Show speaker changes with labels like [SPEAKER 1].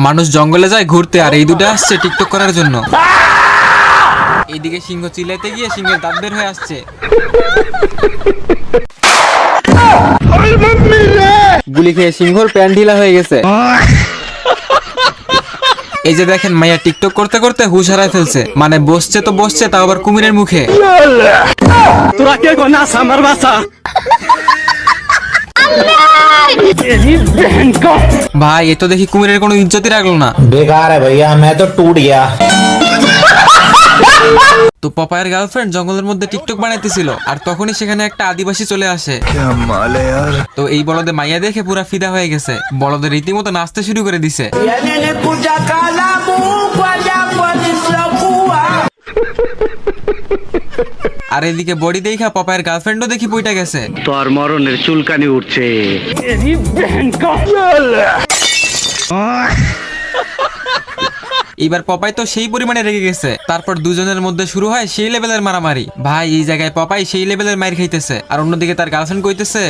[SPEAKER 1] মানুষ জঙ্গলে যায় ঘুরতে আর এই দুটো আসছে টিকটক করার জন্য। এইদিকে সিংহ চিল্লাইতে গিয়ে সিংহের দাঁত বের হয়ে আসছে। গুলি খেয়ে সিংহর প্যান্ট ঢিলা হয়ে গেছে। এই যে দেখেন মাইয়া টিকটক করতে করতে হুশ হারায় ফেলছে, মানে বসছে তো বসছে, তাও আবার কুমিরের মুখে।
[SPEAKER 2] তোরা কে গোনা আমার বাসা
[SPEAKER 1] ভাই এ তো দেখি কুমিরের কোনো ইজ্জতই রাখলো না।
[SPEAKER 3] बेकार है भैया, मैं तो टूट गया।
[SPEAKER 1] তো পপায়ের গার্লফ্রেন্ড জঙ্গলের মধ্যে টিকটক বানাইতেছিল, আর তখনই সেখানে একটা আদিবাসী চলে আসে। তো এই বলদে মাইয়া দেখে পুরা ফিদা হয়ে গেছে, বলদের রীতিমতো নাচতে শুরু করে দিছে। আর এদিকে বডি দেখা পপায়ের গার্লফ্রেন্ডও দেখি পইটা গেছে।
[SPEAKER 2] তোর মরণের চুলকানি উঠছে।
[SPEAKER 1] এইবার পপাই তো সেই পরিমাণে রেগে গেছে। তারপর দুজনের মধ্যে শুরু হয় সেই লেভেলের মারামারি। ভাই এই জায়গায় পপাই সেই লেভেলের মাইর খাইতেছে, আর অন্যদিকে তার গার্লফ্রেন্ড কইতেছে